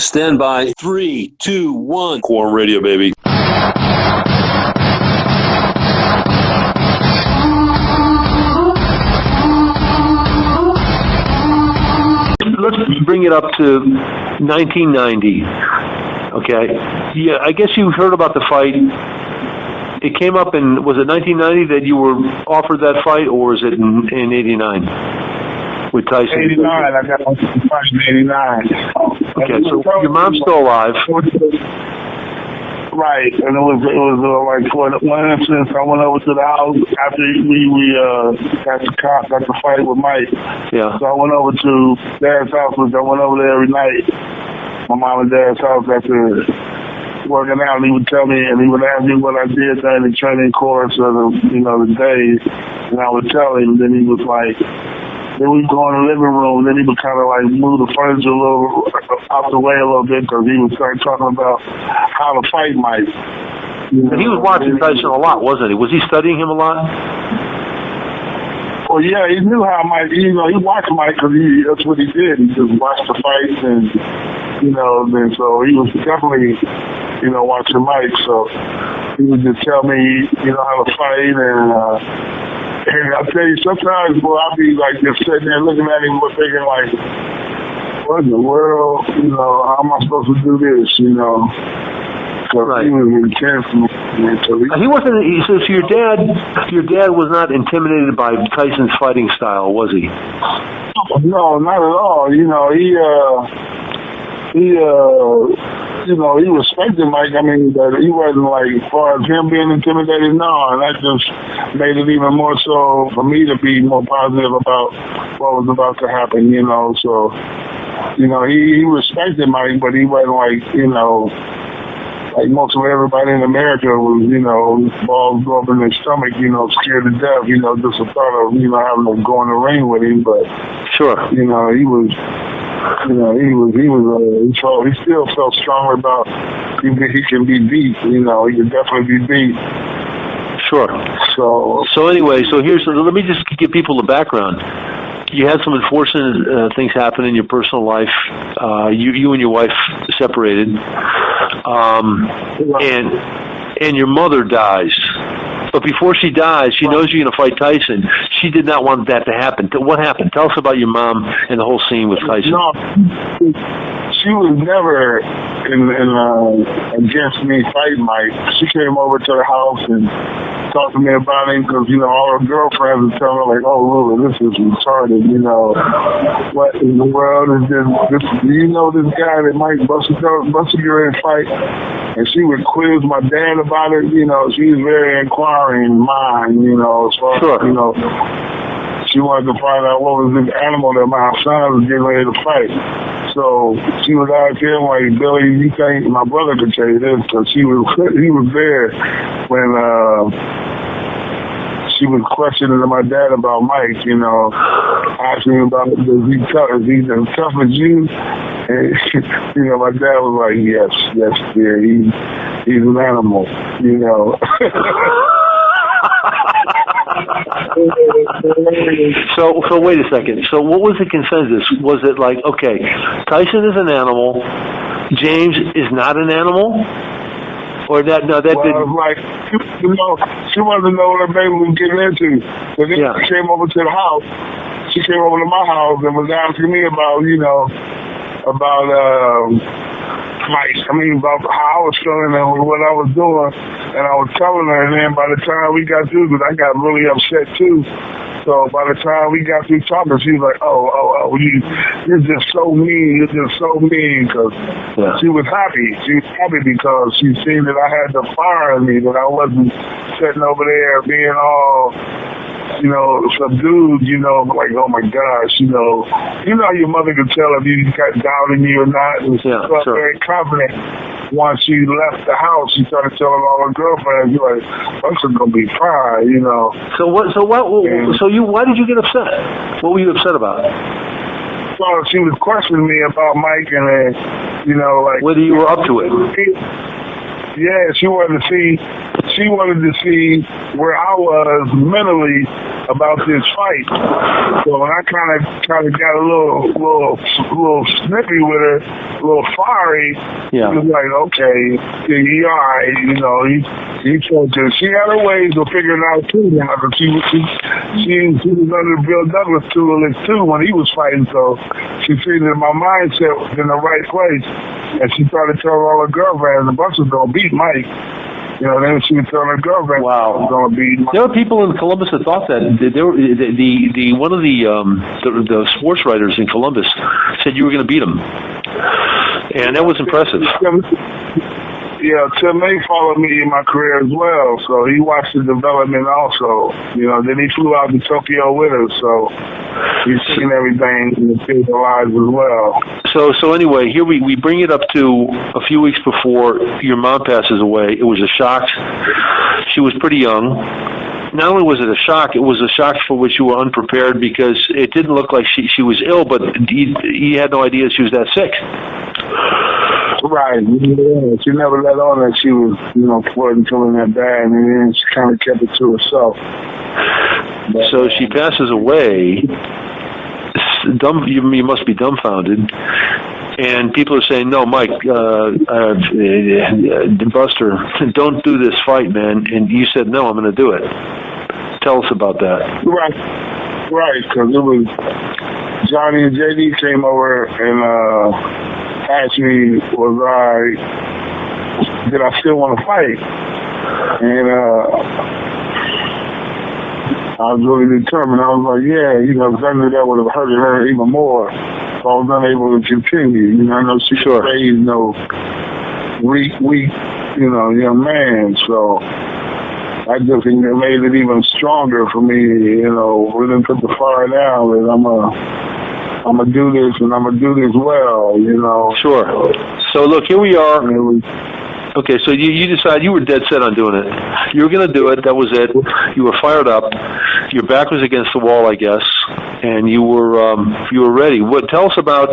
Stand by. 3, 2, 1. Quorum Radio, baby. Let's bring it up to 1990. Okay. Yeah, I guess you heard about the fight. It came up in, was it 1990 that you were offered that fight, or was it in 89 with Tyson? 89, I got on the fight in 89. Okay, so your mom's still alive. Right, and it was like for one instance, I went over to the house after we got the fight with Mike. Yeah. So I went over to Dad's house, which I went over there every night. My mom and Dad's house after working out, and he would tell me, and he would ask me what I did during the training course of the day, and I would tell him. Then he was like, then we'd go in the living room, then he would kind of like move the furniture a little out the way a little bit because he would start talking about how to fight Mike. And he was watching Tyson a lot, wasn't he? Was he studying him a lot? Well, yeah, he knew how Mike, he watched Mike because that's what he did. He just watched the fights and, then so he was definitely, watching Mike. So he would just tell me, how to fight and I'll tell you, sometimes, I'll be like just sitting there looking at him thinking like, what in the world, how am I supposed to do this, So right. He was intense. He wasn't, so your dad was not intimidated by Tyson's fighting style, was he? No, not at all. He respected Mike. I mean, but he wasn't like, as far as him being intimidated, no. And that just made it even more so for me to be more positive about what was about to happen, So, he respected Mike, but he wasn't like, like most of everybody in America was, balls go up in their stomach, scared to death, just the thought of, having to go in the ring with him. But, sure. He was, he still felt stronger about he can be beat, he can definitely be beat. Sure. So anyway, let me just give people the background. You had some unfortunate things happen in your personal life. You and your wife separated, and your mother dies. But before she dies, she knows you're going to fight Tyson. She did not want that to happen. What happened? Tell us about your mom and the whole scene with Tyson. No, she was never against me fighting Mike. She came over to the house and talked to me about him because, all her girlfriends would tell her, like, oh, Lula, this is retarded, What in the world is this? Do you know this guy that Mike busted your in fight? And she would quiz my dad about it, she was very inquiring mind, as far as, she wanted to find out what was this animal that my son was getting ready to fight. So she was out there like, Billy, you think my brother could tell you this? Because he was there when she was questioning my dad about Mike, asking him about, is he as tough as you? And, my dad was like, yes, dear, he's an animal, So wait a second. So what was the consensus? Was it like, okay, Tyson is an animal, James is not an animal? Or that didn't... like, she wanted to know what her baby was getting into. So then she came over to the house. She came over to my house and was asking me about, about how I was feeling and what I was doing. And I was telling her, and then by the time we got through, because I got really upset too. So by the time we got through talking, she was like, you're just so mean. You're just so mean. Because she was happy. She was happy because she seen that I had the fire in me, that I wasn't sitting over there being all, subdued, like, oh my gosh, how your mother could tell if you got doubt in you or not. And she felt very confident. Once she left the house, she started telling all her girlfriends, like, this is gonna be fine, So why did you get upset? What were you upset about? So she was questioning me about Mike and like whether you were up to it. Yeah, she wanted to see where I was mentally about this fight. So when I kind of got a little snippy with her, a little fiery, Yeah. he was like, okay, he all right, you know. He told her she had her ways of figuring out too. Now, she was under Bill Douglas too when he was fighting. So she figured that my mindset was in the right place, and she started telling all her girlfriends the Bucks was gonna beat Mike. You know, then she was telling her girlfriend was going to beat Mike. There were people in Columbus that thought that. There were, one of the sports writers in Columbus said you were going to beat him, and that was impressive. Yeah, Tim May followed me in my career as well, so he watched the development also. You know, then he flew out to Tokyo with us, so he's seen everything and visualized as well. So anyway, here we bring it up to a few weeks before your mom passes away. It was a shock. She was pretty young. Not only was it a shock, it was a shock for which you were unprepared because it didn't look like she was ill, but you had no idea she was that sick. Right. Yeah. She never let on that she was, you know, feeling that bad, and then she kind of kept it to herself. But, so she passes away. You must be dumbfounded. And people are saying, no, Mike, Buster, don't do this fight, man. And you said, no, I'm going to do it. Tell us about that. Right, because it was Johnny and JD came over and asked me, did I still want to fight? And I was really determined. I was like, yeah, you know, because I knew that would have hurted her even more. So I was unable to continue. You know, I know she was raised, you know, weak, you know, young man. So I just think it made it even stronger for me, you know, really put the fire down that I'm gonna do this and I'm gonna do this well, you know. Sure. So look, here we are. Okay, so you decided you were dead set on doing it. You were going to do it. That was it. You were fired up. Your back was against the wall, I guess, and you were ready. Tell us about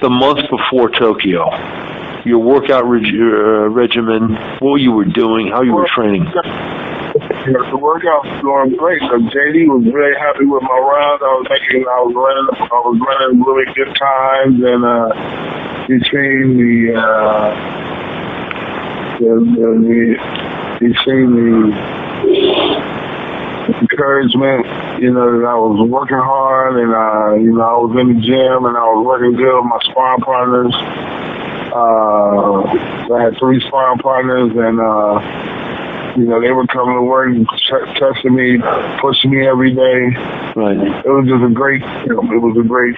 the month before Tokyo. Your workout regimen, what you were doing, how you were training. The workout was going great. So JD was really happy with my runs. I was running really good times, and between he's seen the encouragement, you know, that I was working hard, and you know, I was in the gym and I was working good with my sparring partners. I had 3 sparring partners, and you know, they were coming to work and testing me, pushing me every day. Right. It was just a great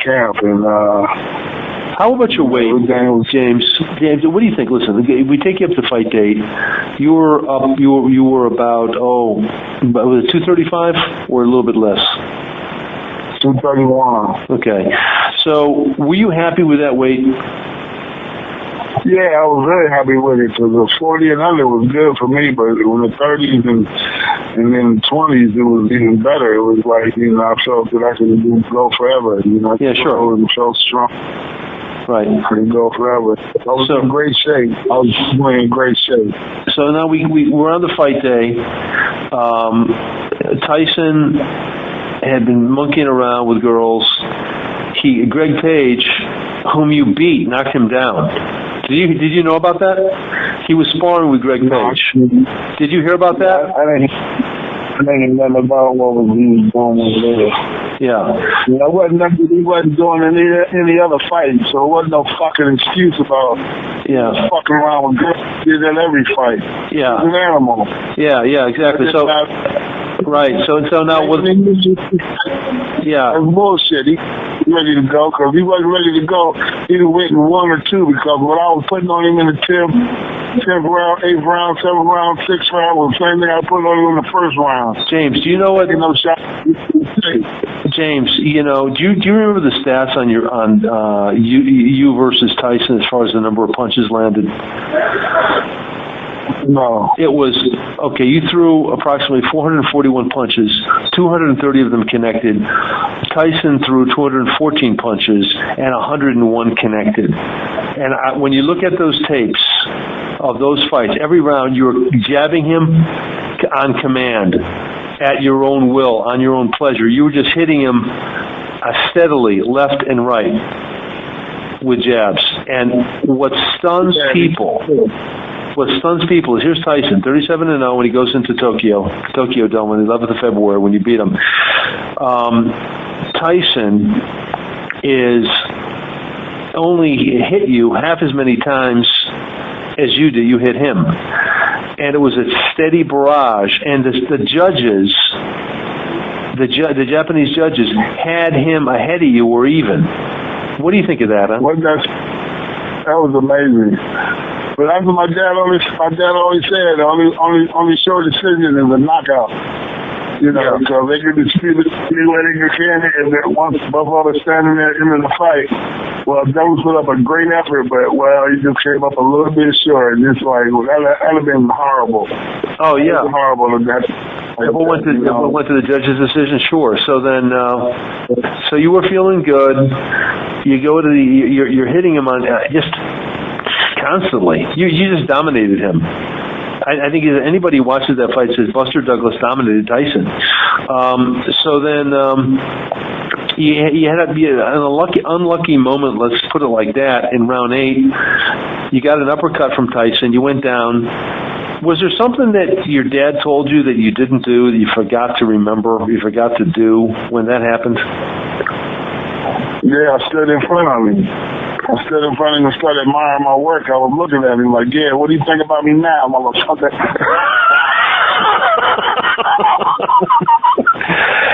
camp, and how about your weight, James? James, what do you think? Listen, we take you up to fight date. You were about was it 235 or a little bit less? 231. Okay. So were you happy with that weight? Yeah, I was very happy with it because the 40 and under was good for me, but in the 30s and then 20s, it was even better. It was like, you know, I felt that I could go forever. You know, yeah, sure. I felt strong. Right. I could go forever. I was in great shape. I was in great shape. So now we're on the fight day. Tyson had been monkeying around with girls. Greg Page, whom you beat, knocked him down. Did you know about that? He was sparring with Greg Page. Did you hear about that? I didn't know about what he was doing over there. Yeah. You know, he wasn't doing any other fighting, so it wasn't no fucking excuse about fucking around with Greg. He did that every fight. Yeah. He's an animal. Yeah, exactly. So, right. So now what? Yeah. That's bullshit. He ready to go, because if he wasn't ready to go, he'd have went in 1 or 2, because what I was putting on him in the 10th round, 8th round, 7th round, 6th round was the same thing I put on him in the 1st round. James, do you know what? No shot. James, you know, do you remember the stats on you versus Tyson as far as the number of punches landed? No. It was, okay, you threw approximately 441 punches, 230 of them connected. Tyson threw 214 punches and 101 connected. And when you look at those tapes of those fights, every round you were jabbing him on command. at your own will, on your own pleasure. You were just hitting him steadily, left and right, with jabs. And what stuns people is, here's Tyson, 37-0 when he goes into Tokyo Dome on the 11th of February when you beat him. Tyson is only hit you half as many times as you do. You hit him. And it was a steady barrage. And the judges, the Japanese judges, had him ahead of you or even. What do you think of that, huh? Well, that was amazing. But that's what my dad always said. Only short decision is a knockout. You know, so they can dispute it any way they can. And then once Buffalo was standing there in the fight, well, Douglas put up a great effort, but he just came up a little bit short. And it's like, that'd have been horrible. Oh yeah, horrible. It went to the judge's decision. Sure. So then, so you were feeling good. You go to you're hitting him on just constantly. You just dominated him. I think anybody who watches that fight says Buster Douglas dominated Tyson. So then you had to be an unlucky moment, let's put it like that, in round 8. You got an uppercut from Tyson. You went down. Was there something that your dad told you that you didn't do, that you forgot to remember, you forgot to do when that happened? Yeah, I stood in front of him. I stood in front of him and started admiring my work. I was looking at him like, yeah, what do you think about me now, motherfucker?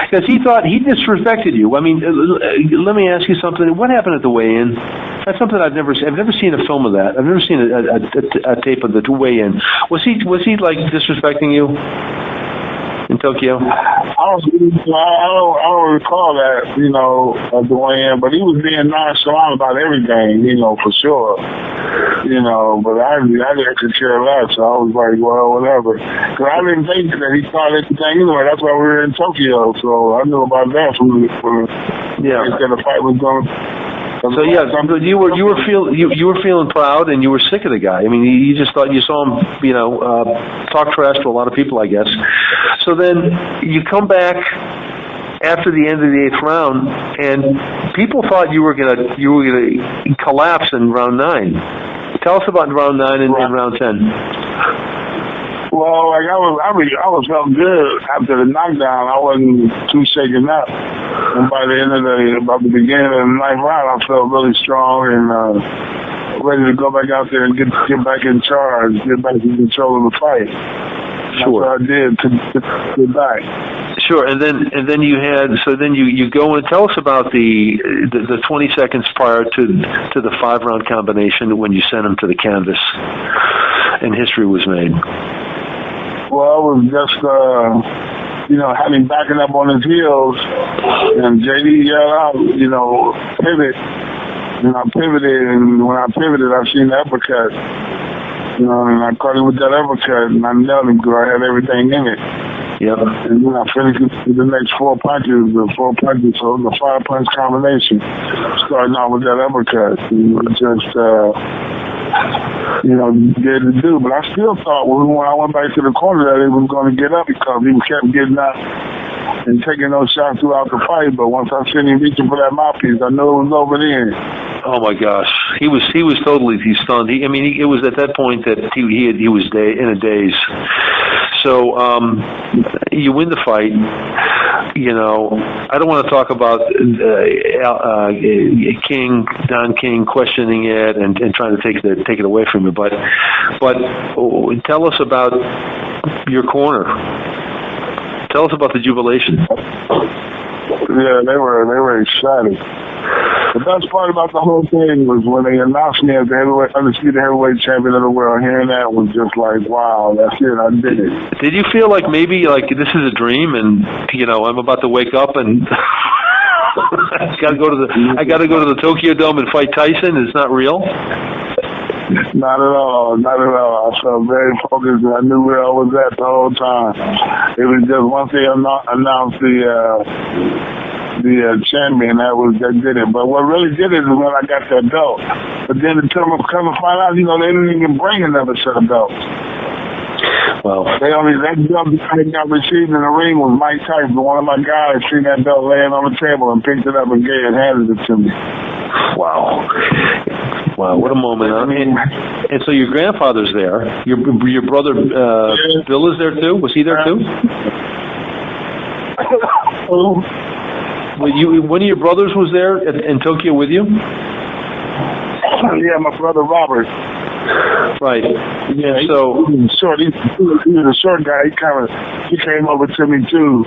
Because he thought he disrespected you. I mean, let me ask you something. What happened at the weigh-in? That's something I've never seen a film of that. I've never seen a tape of the weigh-in. Was he like disrespecting you in Tokyo? I don't recall that, at the weigh-in, but he was being nonchalant about everything, for sure. But I didn't care less, so I was like, well, whatever. Because I didn't think that he thought anything anyway. That's why we were in Tokyo, so I knew about that from the fight was going. So yeah, you were feeling proud, and you were sick of the guy. I mean, you just thought you saw him, talk trash to a lot of people, I guess. So then you come back after the end of the 8th round, and people thought you were gonna collapse in round 9. Tell us about round 9 and round 10. Well, I was felt good after the knockdown. I wasn't too shaken up, and by the end of about the beginning of the 9th round, I felt really strong and ready to go back out there and get back in charge, get back in control of the fight. Sure. That's what I did to get back. Sure, and then you had you go and tell us about the 20 seconds prior to the 5-round combination when you sent him to the canvas, and history was made. Well, it was just, had him backing up on his heels, and JD yelled out, pivot. And I pivoted, and when I pivoted, I seen the uppercut. And I caught him with that uppercut, and I nailed him because I had everything in it. Yep. And then I finished with the next 4 punches, so the 5-punch combination, starting out with that uppercut. And it was just, good to do. But I still thought when I went back to the corner that he was going to get up because he kept getting up and taking those shots throughout the fight. But once I seen him reaching for that mouthpiece, I knew it was over there. Oh my gosh, he was totally stunned. It was at that point that he was in a daze. So you win the fight. I don't want to talk about Don King questioning it and trying to take it away from you, but tell us about your corner. Tell us about the jubilation. Yeah, they were excited. The best part about the whole thing was when they announced me as the undisputed heavyweight champion of the world. Hearing that was just like, wow, that's it, I did it. Did you feel like maybe this is a dream and I'm about to wake up and I got to go to the Tokyo Dome and fight Tyson? It's not real? Not at all. I felt very focused, and I knew where I was at the whole time. It was just once they announced the champion, that did it. But what really did it is when I got that belt. But then until I come to find out, they didn't even bring another set of belts. Wow. That belt I got received in the ring was Mike Tyson. One of my guys seen that belt laying on the table and picked it up and handed it to me. Wow. Wow, what a moment. And so your grandfather's there. Your brother Bill is there too? Was he there too? One of your brothers was there in Tokyo with you? Yeah, my brother Robert. Right. Yeah, so he was short. He was a short guy. He came over to me too.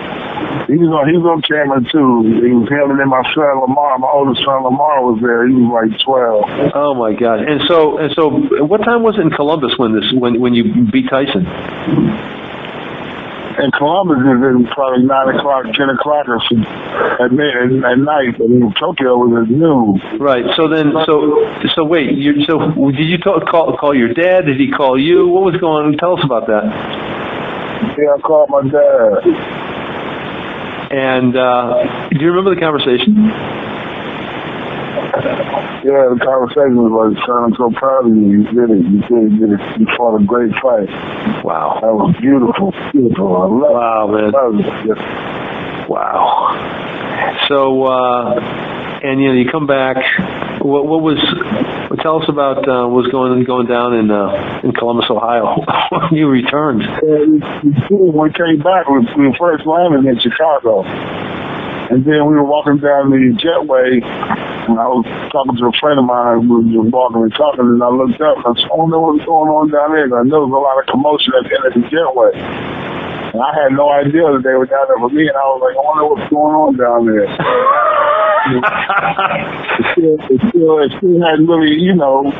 He was on camera too. He was him, and then my son Lamar, my oldest son Lamar was there. He was like 12. Oh my God! And so, what time was it in Columbus when you beat Tyson? And Columbus is in probably 9 o'clock, 10 o'clock or so at night, but in Tokyo was at noon. Right. So wait. Did you call your dad? Did he call you? What was going on? Tell us about that. Yeah, I called my dad. And do you remember the conversation? Yeah, the conversation was like, son, I'm so proud of you. You did it. You fought a great fight. Wow. That was beautiful. Beautiful. I love man. it. Wow. So, and you come back. Tell us about what was going down in Columbus, Ohio when you returned. When we came back, we first landed in Chicago. And then we were walking down the jetway, and I was talking to a friend of mine. We were walking and talking, and I looked up, and I said, I don't know what's going on down there. And I know there was a lot of commotion at the end of the jetway. And I had no idea that they were down there for me, and I was like, I wonder what's going on down there. it still hadn't really, it was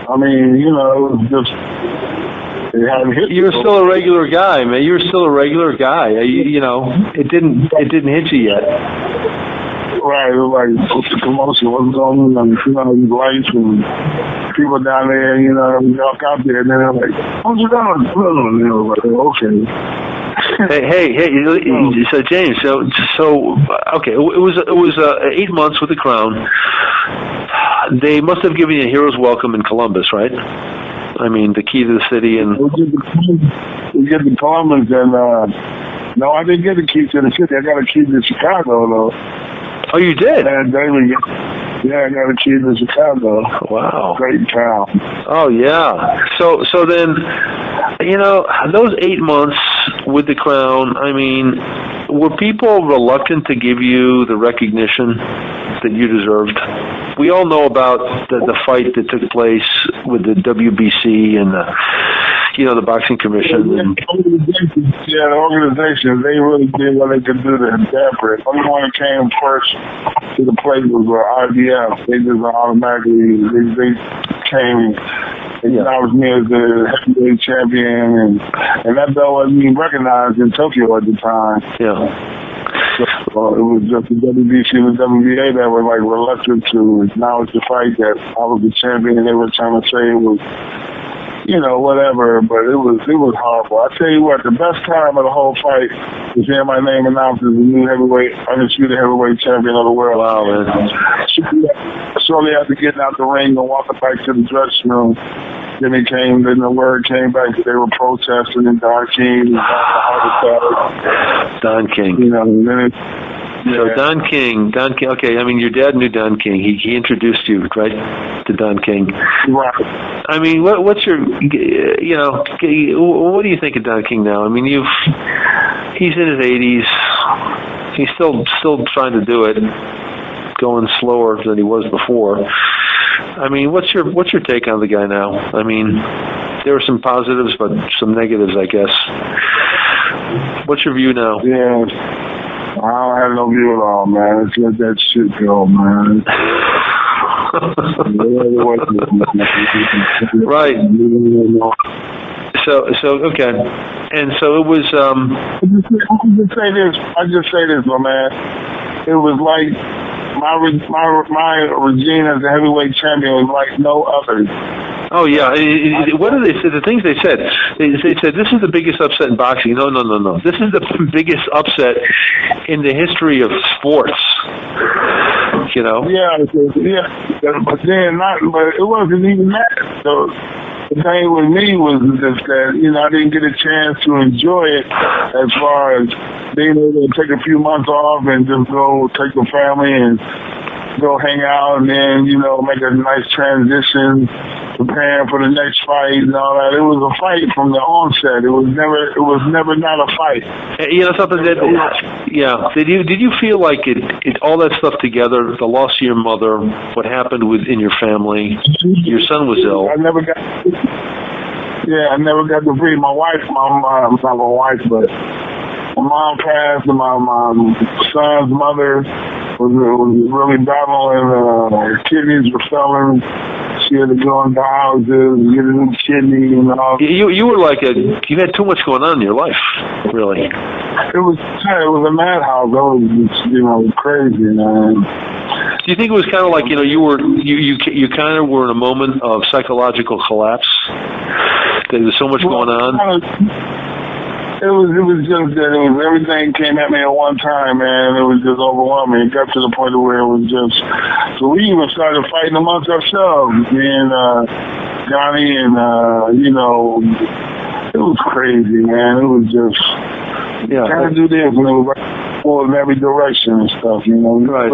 just... You're still a regular guy, man. You're still a regular guy. It didn't hit you yet. Right, it was like, what's the commotion? What's going on? These lights and people down there, we walk out there, and then they're like, what's you doing? And they were like, okay. Hey! So James, okay, it was 8 months with the Crown. They must have given you a hero's welcome in Columbus, right? I mean, the key to the city and... We get the Columbus and, no, I didn't get the key to the city. I got a key to Chicago, though. Oh, you did? Yeah, I got a key to Chicago. Wow. Great town. Oh, yeah. So then, those 8 months with the Crown, I mean, were people reluctant to give you the recognition that you deserved? We all know about the fight that took place with the WBC and the boxing commission. The organization, they really did what they could do to damper it. The only one that came first to the plate was IBF. They just automatically, they came and acknowledged me as the heavyweight champion, and that belt wasn't even recognized in Tokyo at the time. Yeah. So it was just the WBC and the WBA that were like reluctant to acknowledge the fight that I was the champion, and they were trying to say it was, whatever, but it was horrible. I tell you what, the best time of the whole fight was hearing my name announced as the new undisputed heavyweight champion of the world. Wow, man. Shortly after getting out the ring and walking back to the dressing room, then the word came back that they were protesting, and Don King was having a heart attack. Don King. So Don King, okay, I mean, your dad knew Don King. He introduced you, right, to Don King. Right. I mean, what's your, what do you think of Don King now? I mean, he's in his 80s. He's still trying to do it, going slower than he was before. I mean, what's your take on the guy now? I mean, there are some positives, but some negatives, I guess. What's your view now? Yeah. I don't have no view at all, man. It's let that shit go, man. Right. So okay, and so it was. I just say this, my man. It was like my regime as a heavyweight champion was like no other. Oh yeah, what did they say? The things they said. They said this is the biggest upset in boxing. No. This is the biggest upset in the history of sports. Yeah, but it wasn't even that. The the thing with me was just that, I didn't get a chance to enjoy it as far as being able to take a few months off and just go take the family and go hang out and then, make a nice transition, preparing for the next fight and all that. It was a fight from the onset. It was never not a fight. Something that, Did you feel like it all that stuff together, the loss of your mother, what happened in your family, your son was ill. I never got to breathe. My wife, not my wife, but my mom passed, and my son's mother was really battling. Her kidneys were failing. She had to go into houses and get a new kidney and all. You were like you had too much going on in your life, really. It was a madhouse. That was just, crazy, man. Do you think it was kind of like you kind of were in a moment of psychological collapse? There was so much going on. It was just that everything came at me at one time, man. It was just overwhelming. It got to the point where it was just, so we even started fighting amongst ourselves, me and Johnny, and it was crazy, man. It was just trying to do this, and it was in every direction and stuff, Right.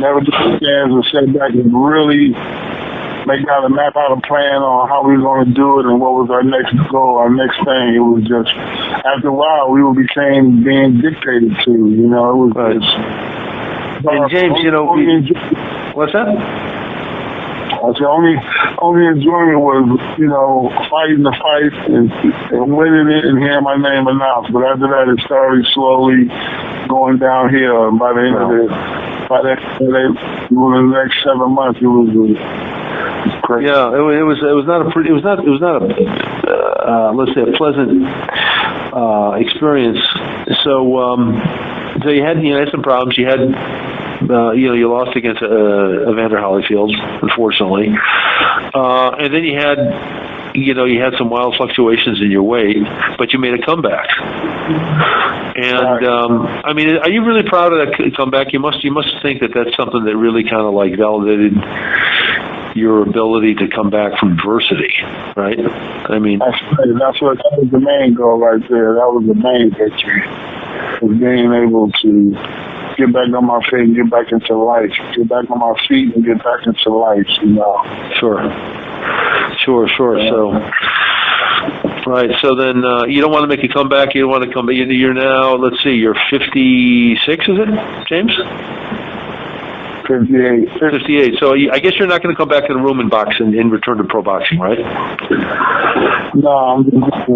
Never took a chance to sit back and really map out a plan on how we were going to do it and what was our next goal, our next thing. It was just, after a while, we became being dictated to, It was right. just... And James, what's that? The only enjoyment was, fighting the fight and winning it and hearing my name announced. But after that, it started slowly going downhill. And by the end of the next 7 months, it was crazy. Yeah, it was not a let's say a pleasant experience. So you had some problems. You had you lost against Evander Holyfield, unfortunately, and then you had some wild fluctuations in your weight, but you made a comeback. And are you really proud of that comeback? You must think that that's something that really kind of like validated your ability to come back from adversity, right? That was the main goal right there. That was the main victory, was being able to get back on my feet and get back into life, get back on my feet and get back into life, Sure. Yeah. So, right. So then you don't want to make a comeback. You don't want to come back. You're now, let's see, you're 56, is it, James? 58. So I guess you're not going to come back to the room and box and return to pro boxing, right? No, I'm just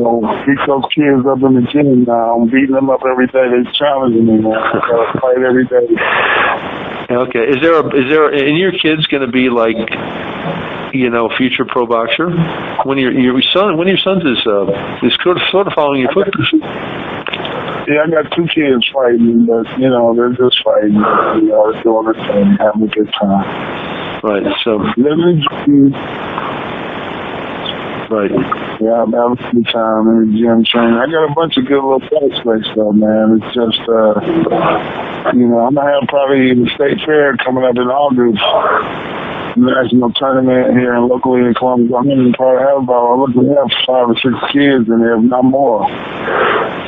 beat those kids up in the gym now. I'm beating them up every day. They're challenging me, man. I got to fight every day. Okay. Is there and your kid's going to be like, future pro boxer? When your son's is sort of following your footsteps. Yeah, I got 2 kids fighting, but, they're just fighting. They're doing their thing, having a good time. Right, so... Right. Yeah, I'm having a good time in the gym training. I got a bunch of good little prospects, though, man. It's just, I'm going to have probably the state fair coming up in August. National tournament here locally in Columbus. I'm going to probably have about 5 or 6 kids in there, if not more.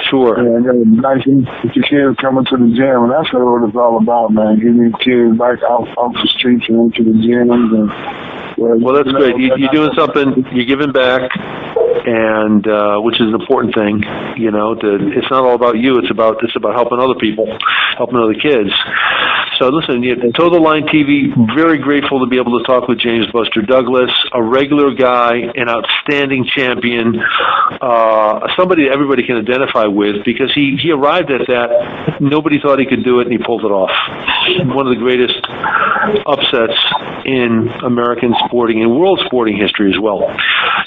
Sure. Yeah, I got a nice bunch of kids coming to the gym, and that's what it's all about, man. Getting these kids back off the streets and into the gyms. Well, that's great. You're doing something. You're giving back, and which is an important thing. It's not all about you. It's about helping other people, helping other kids. So listen, Total Line TV, very grateful to be able to talk with James Buster Douglas, a regular guy, an outstanding champion, somebody that everybody can identify with because he arrived at that. Nobody thought he could do it, and he pulled it off. One of the greatest upsets in American sporting and world sporting history as well.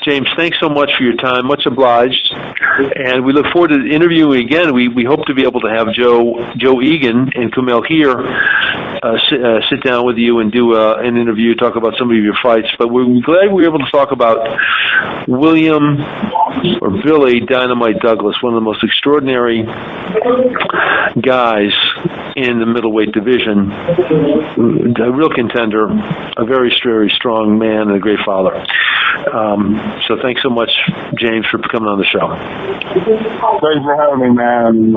James, thanks so much for your time. Much obliged. And we look forward to interviewing again. We hope to be able to have Joe Egan and Kumail here sit down with you and do an interview, talk about some of your fights. But we're glad we were able to talk about William or Billy Dynamite Douglas, one of the most extraordinary guys in the middleweight division, a real contender, a very, very strong man and a great father. So thanks so much, James, for coming on the show. Thanks for having me, man.